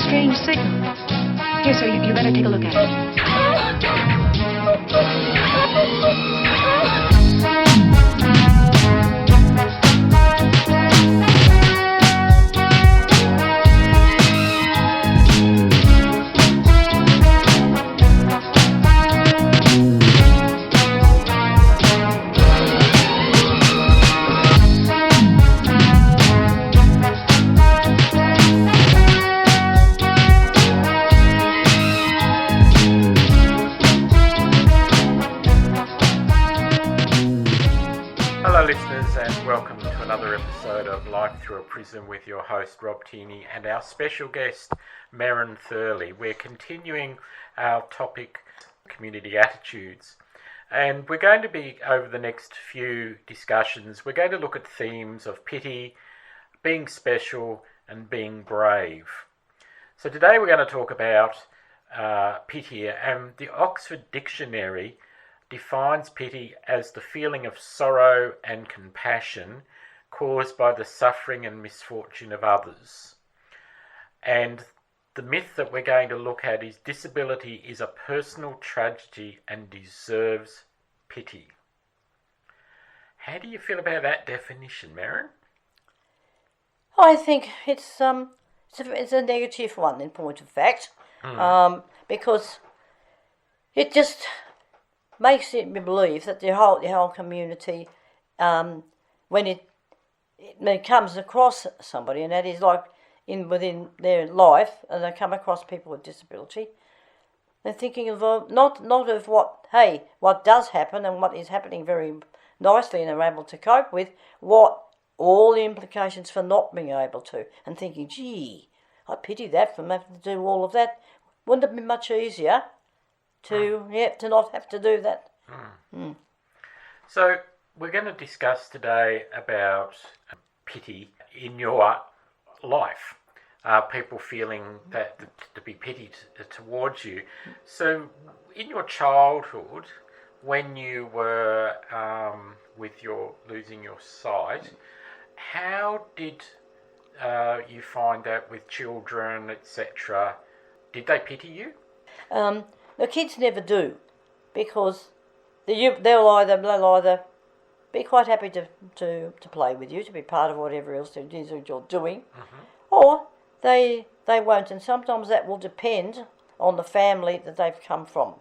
strange signal. Here, sir, you better take a look at Welcome to another episode of Life Through a Prism with your host Rob Tierney and our special guest Merran Thurley. We're continuing our topic, community attitudes, and we're going to be, over the next few discussions, we're going to look at themes of pity, being special and being brave. So today we're going to talk about pity, and the Oxford Dictionary defines pity as the feeling of sorrow and compassion caused by the suffering and misfortune of others. And the myth that we're going to look at is disability is a personal tragedy and deserves pity. How do you feel about that definition, Merran? I think it's a negative one in point of fact, because it just makes it believe that the whole community, when it comes across somebody, and that is like within their life, and they come across people with disability, they're thinking of not of what does happen and what is happening very nicely, and they're able to cope with what all the implications for not being able to, and thinking, gee, I pity that from having to do all of that. Wouldn't it be much easier to not have to do that? So we're going to discuss today about pity in your life. People feeling that to be pitied towards you. So in your childhood, when you were with your losing your sight, how did you find that with children, etc.? Did they pity you? The kids never do, because they'll either be quite happy to play with you, to be part of whatever else it is that you're doing, or they won't, and sometimes that will depend on the family that they've come from.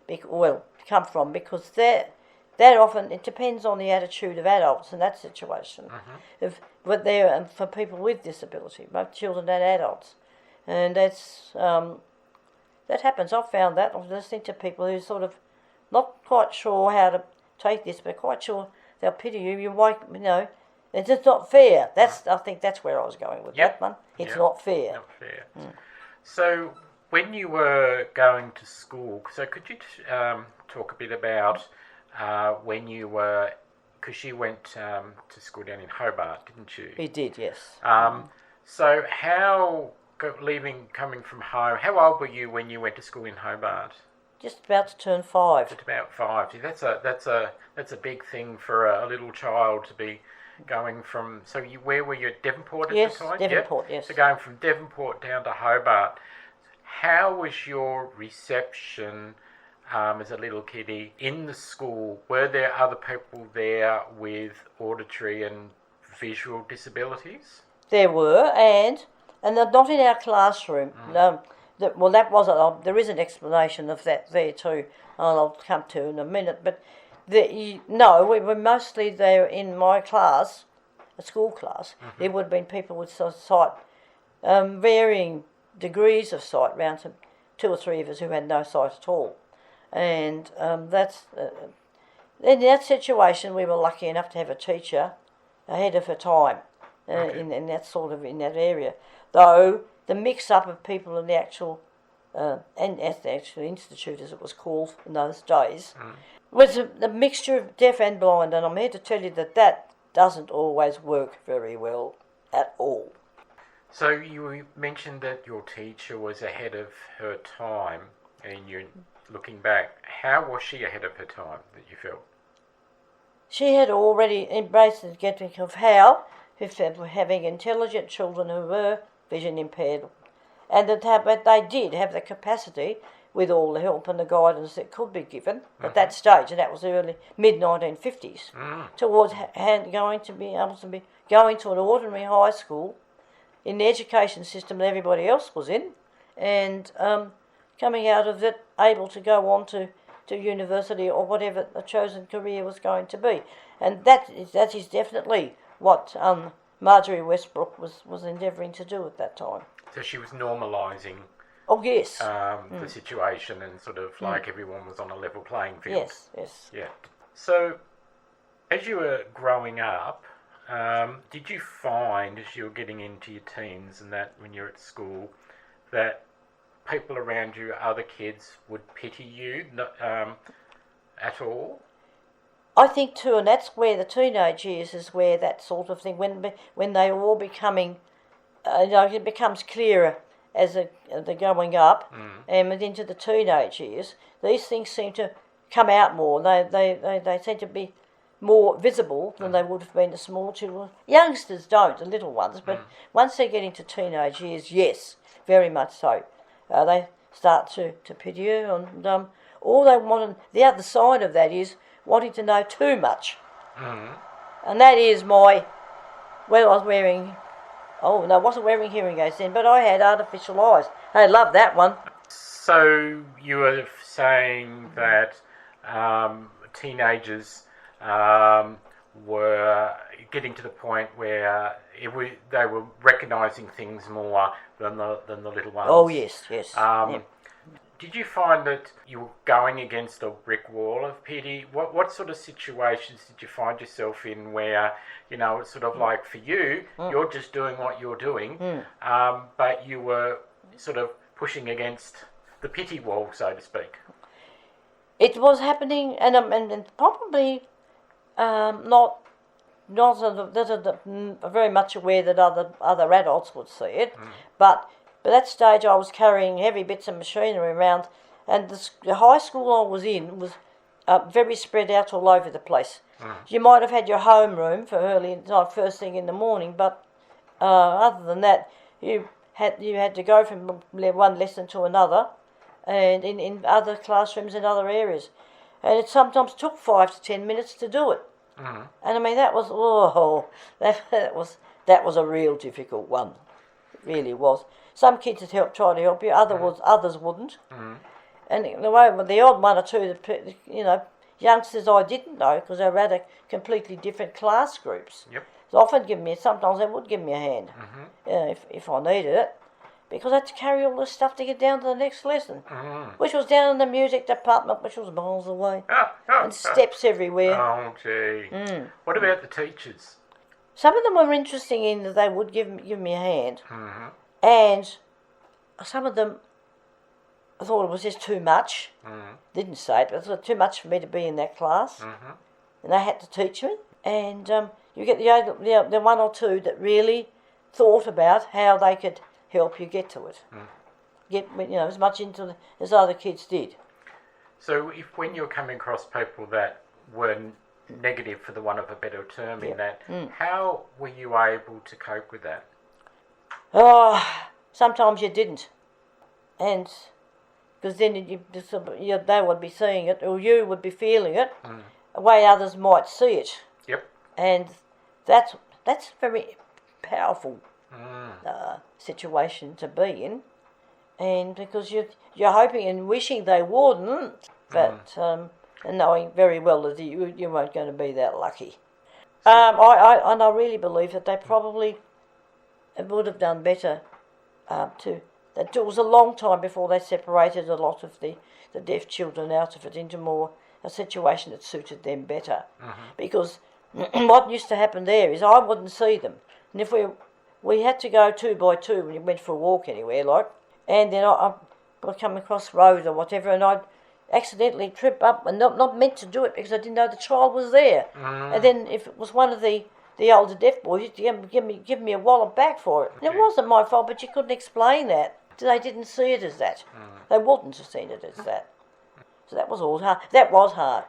Because that often, it depends on the attitude of adults in that situation. But they're for people with disability, both children and adults, and that's. That happens. I've found that. I'm listening to people who sort of not quite sure how to take this, but quite sure they'll pity you. It's just not fair. I think that's where I was going with that one. It's not fair. Not fair. So when you were going to school, so could you talk a bit about when you were, because you went to school down in Hobart, didn't you? We did, yes. So coming from home, how old were you when you went to school in Hobart? Just about to turn 5. Just about 5. That's a big thing for a little child to be going from. So where were you, at Devonport at the time? Yes, Devonport. Yes. So going from Devonport down to Hobart, how was your reception as a little kiddie in the school? Were there other people there with auditory and visual disabilities? There were, and they're not in our classroom. No, that wasn't. There is an explanation of that there too, and I'll come to in a minute. But we were mostly there in my class, a school class. There would have been people with sight, varying degrees of sight, round to 2 or 3 of us who had no sight at all, and that's. In that situation, we were lucky enough to have a teacher ahead of her time in that area. Though the mix-up of people in the actual and at the actual institute, as it was called in those days, was a mixture of deaf and blind, and I'm here to tell you that doesn't always work very well at all. So you mentioned that your teacher was ahead of her time, and you're looking back, how was she ahead of her time that you felt? She had already embraced the getting of how, if having intelligent children who were vision impaired, and but they did have the capacity, with all the help and the guidance that could be given at that stage, and that was early mid-1950s, towards going to be able to be going to an ordinary high school in the education system that everybody else was in, and coming out of it able to go on to university or whatever the chosen career was going to be. And that is definitely what Marjorie Westbrook was endeavouring to do at that time. So she was normalising Oh, yes. the situation, and sort of like everyone was on a level playing field. Yes. Yeah. So, as you were growing up, did you find, as you were getting into your teens and that when you're at school, that people around you, other kids, would pity you at all? I think too, and that's where the teenage years is where that sort of thing, when they are all becoming, it becomes clearer as they're going up, and into the teenage years, these things seem to come out more. They seem to be more visible than they would have been to small children. Youngsters don't, the little ones, but once they get into teenage years, yes, very much so. They start to pity you, and all they want. And the other side of that is wanting to know too much, and that is I was wearing. Oh, no, I wasn't wearing hearing aids then, but I had artificial eyes. I love that one. So you were saying that teenagers were getting to the point where they were recognising things more than the little ones. Oh, yes. Yep. Did you find that you were going against a brick wall of pity? What sort of situations did you find yourself in where, it's sort of like for you, you're just doing what you're doing, but you were sort of pushing against the pity wall, so to speak? It was happening, and probably not very much aware that other adults would see it, but by that stage I was carrying heavy bits of machinery around, and the high school I was in was very spread out all over the place. You might have had your homeroom for first thing in the morning, but other than that, you had to go from one lesson to another, and in other classrooms in other areas, and it sometimes took 5 to 10 minutes to do it. And I mean that was that was a real difficult one. It really was. Some kids had try to help you, others wouldn't. And the odd one or two, youngsters I didn't know because they were at completely different class groups. Yep. Sometimes they would give me a hand if I needed it, because I had to carry all this stuff to get down to the next lesson, which was down in the music department, which was miles away, and steps everywhere. Oh, gee. What about the teachers? Some of them were interesting in that they would give me a hand, and some of them I thought it was just too much. Didn't say it, but it was too much for me to be in that class, and they had to teach me. And you get the one or two that really thought about how they could help you get to it, get as much into it as other kids did. So, when you're coming across people that were negative, for the want of a better term, in that, how were you able to cope with that? Oh, sometimes you didn't, and because then they would be seeing it, or you would be feeling it, the way others might see it. Yep. And that's a very powerful situation to be in, and because you're hoping and wishing they wouldn't, but and knowing very well that you weren't going to be that lucky. I really believe that they probably would have done better that it was a long time before they separated a lot of the deaf children out of it into more a situation that suited them better. Because what used to happen there is I wouldn't see them, and if we had to go 2 by 2 when you went for a walk anywhere, and then I come across the road or whatever, and I'd accidentally trip up and not meant to do it because I didn't know the child was there. And then if it was one of the older deaf boys, you'd give me a wallop back for it. And it wasn't my fault, but you couldn't explain that. They didn't see it as that. They wouldn't have seen it as that. So that was all hard. That was hard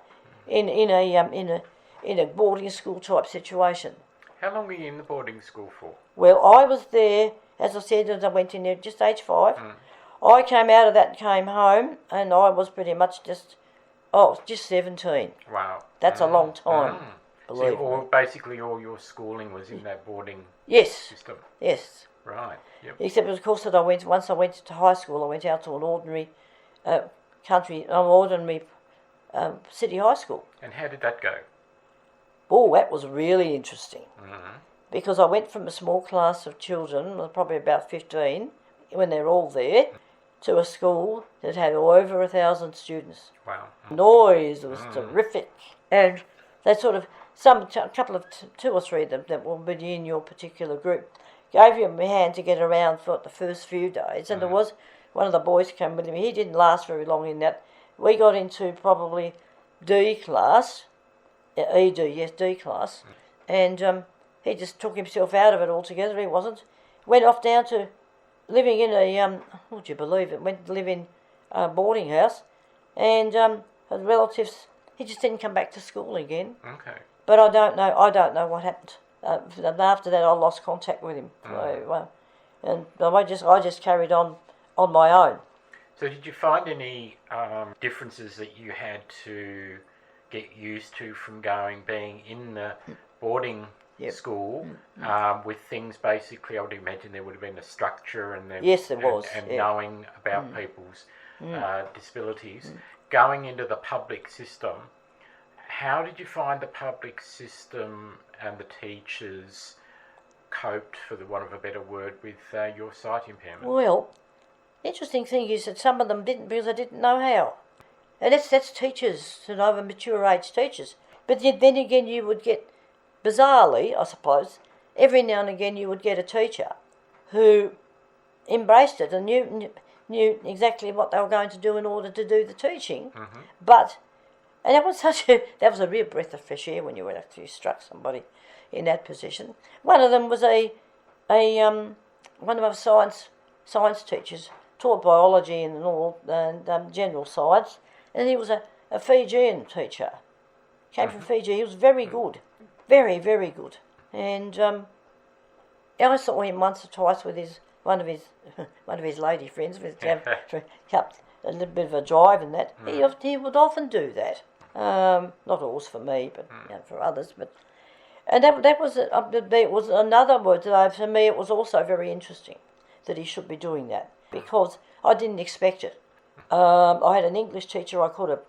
in a boarding school type situation. How long were you in the boarding school for? Well, I was there as I said, as I went in there just age 5. I came out of that and came home, and I was pretty much just 17. Wow. That's a long time. So Believe me. basically all your schooling was in that boarding Yes. system? Yes. Right, yep. Except, of course, that once I went to high school, I went out to an ordinary city high school. And how did that go? Oh, that was really interesting. Because I went from a small class of children, probably about 15, when they're all there, to a school that had over 1,000 students. Wow. Noise was terrific. And they sort of, a couple of, 2 or 3 of them that will be in your particular group, gave you a hand to get around for the first few days. And there was one of the boys came with him. He didn't last very long in that. We got into probably D class, D class, and he just took himself out of it altogether. He went off down to living in a would you believe it? Went to live in a boarding house, and his relatives. He just didn't come back to school again. Okay. But I don't know what happened. After that, I lost contact with him. So, and I just carried on my own. So did you find any differences that you had to get used to from being in the boarding school with things basically? I would imagine there would have been a structure and yes, there was, and knowing about people's disabilities. Going into the public system, how did you find the public system and the teachers coped, for the want of a better word, with your sight impairment? Well, the interesting thing is that some of them didn't, because they didn't know how. And that's teachers, over mature age teachers. But then again, you would get, bizarrely, I suppose, every now and again you would get a teacher who embraced it and knew exactly what they were going to do in order to do the teaching. And that was a real breath of fresh air when you actually struck somebody in that position. One of them was one of our science teachers, taught biology and all, and general science, and he was a Fijian teacher. Came from Fiji. He was very good, very, very good. And I saw him once or twice with one of his lady friends, with a little bit of a drive and that. He would often do that. Not always for me, but for others. And that was another word that for me it was also very interesting that he should be doing that, because I didn't expect it. I had an English teacher, I called her.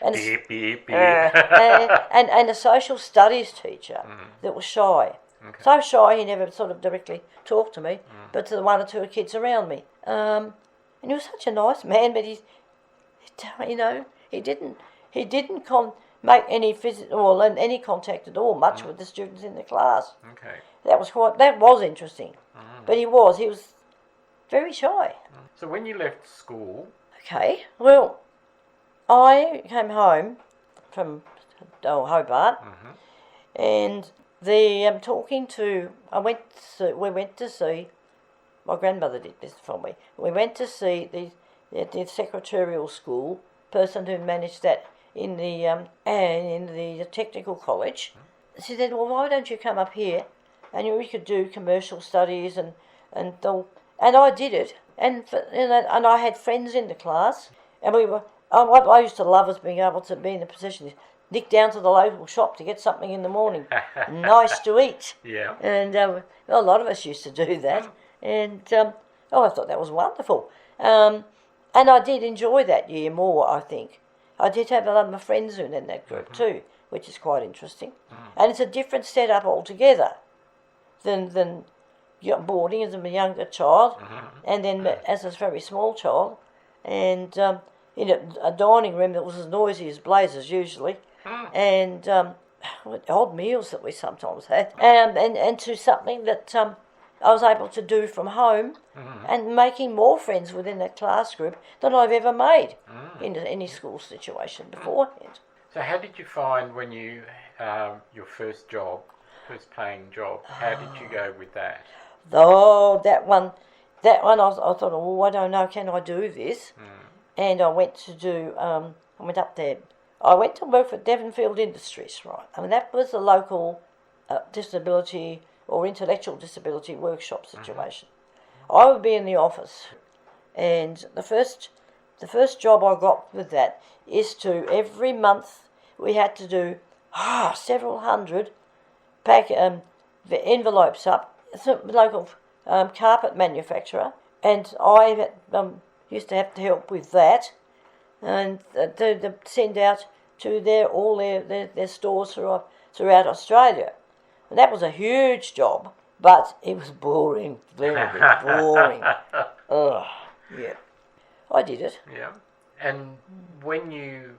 And beep, beep, beep. and a social studies teacher that was shy. Okay. So shy he never sort of directly talked to me, but to the 1 or 2 kids around me. And he was such a nice man, but he didn't make any any contact at all much with the students in the class. Okay. That was interesting, but he was very shy. So when you left school, okay, well, I came home from Hobart, and we went to see, my grandmother did this for me. We went to see the secretarial school person who managed that in the technical college. She said, "Well, why don't you come up here, and we could do commercial studies and I did it, and I had friends in the class, and we were. What I used to love was being able to be in a position to nick down to the local shop to get something in the morning, nice to eat. Yeah. And a lot of us used to do that, and I thought that was wonderful. And I did enjoy that year more, I think. I did have a lot of my friends in that group too, which is quite interesting. And it's a different setup altogether than boarding as a younger child, and then as a very small child, and in a dining room that was as noisy as blazes usually, and odd meals that we sometimes had, and to something that I was able to do from home, and making more friends within that class group than I've ever made in any school situation beforehand. So how did you find when you your first paying job? How did you go with that? Oh, that one I thought, I don't know, can I do this? And I went to I went up there. I went to work for Devonfield Industries, right? I mean, that was the local disability or intellectual disability workshop situation. I would be in the office, and the first job I got with that is to, every month we had to do several hundred pack the envelopes up. It's a local carpet manufacturer, and I used to have to help with that, and to send out to all their stores throughout Australia. And that was a huge job, but it was boring, very boring. Ugh, yeah. I did it. Yeah. And when you,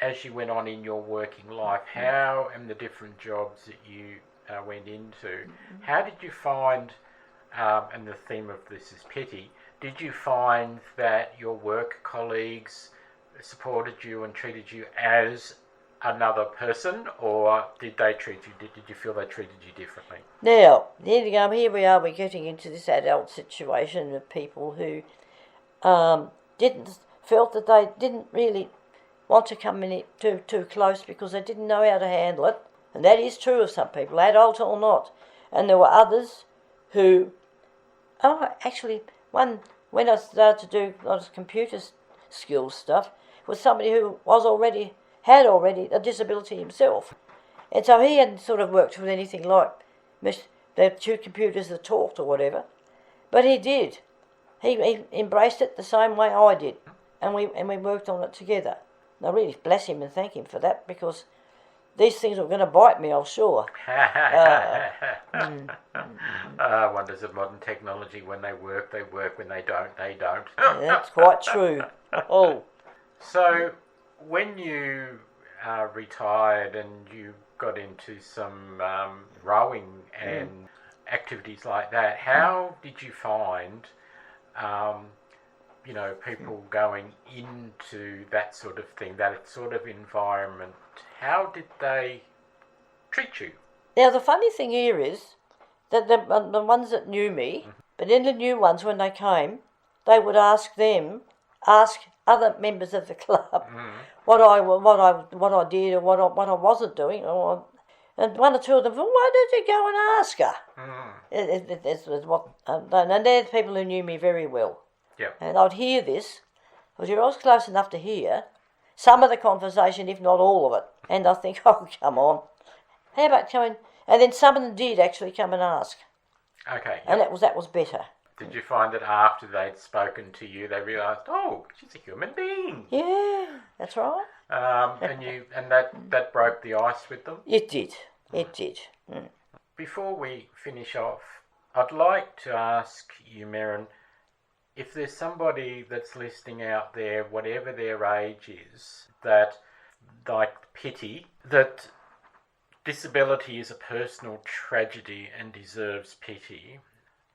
as you went on in your working life, how, and the different jobs that you went into, how did you find, and the theme of this is pity, did you find that your work colleagues supported you and treated you as another person, or did they treat you, did you feel they treated you differently? Now, here we are, we're getting into this adult situation of people who felt that they didn't really want to come in too close because they didn't know how to handle it. And that is true of some people, adult or not. And there were others who, actually, when I started to do a lot of computer skills stuff, was somebody who had already a disability himself. And so he hadn't sort of worked with anything like the two computers that talked or whatever. But he did. He embraced it the same way I did. And we worked on it together. And I really bless him and thank him for that, because these things were going to bite me, I'm sure. Wonders of modern technology. When they work, they work. When they don't, they don't. That's quite true. Oh. So, when you retired and you got into some rowing and activities like that, how did you find, people going into that sort of thing, that sort of environment? How did they treat you? Now, the funny thing here is that the ones that knew me, but then the new ones, when they came, they would ask other members of the club what I did or what I wasn't doing, and one or two of them, well, why did you go and ask her? And they're the people who knew me very well. Yeah. And I'd hear this, because I was close enough to hear some of the conversation, if not all of it, and I think, oh, come on, how about coming? And then some of them did actually come and ask. Okay. Yep. And that was better. Did you find that after they'd spoken to you, they realised, oh, she's a human being? Yeah, that's right. And that broke the ice with them? It did. It did. Mm. Before we finish off, I'd like to ask you, Merran, if there's somebody that's listening out there, whatever their age is, that, like pity, that disability is a personal tragedy and deserves pity,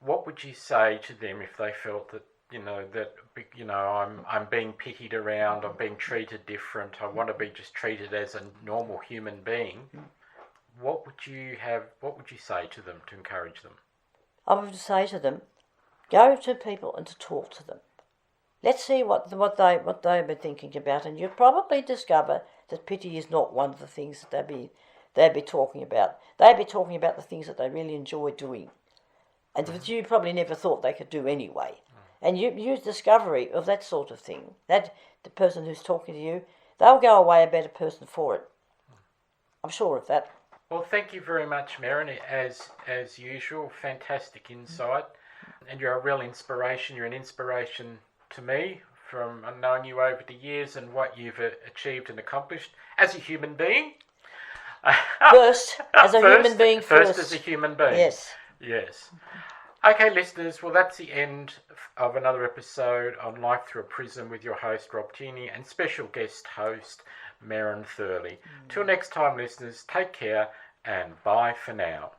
what would you say to them if they felt that, I'm being pitied around, I'm being treated different, I want to be just treated as a normal human being? What would you say to them to encourage them? I would say to them, go to people and to talk to them. Let's see what they've been thinking about, and you'll probably discover that pity is not one of the things that they'd be talking about. They'd be talking about the things that they really enjoy doing, and that you probably never thought they could do anyway. And you use discovery of that sort of thing. That the person who's talking to you, they'll go away a better person for it. I'm sure of that. Well, thank you very much, Merran. As usual, fantastic insight. And you're a real inspiration. You're an inspiration to me from knowing you over the years and what you've achieved and accomplished as a human being. First, as a human being. First as a human being. Yes. Yes. Okay, listeners, well, that's the end of another episode on Life Through a Prism with your host, Rob Tierney, and special guest host, Merran Thurley. Till next time, listeners, take care and bye for now.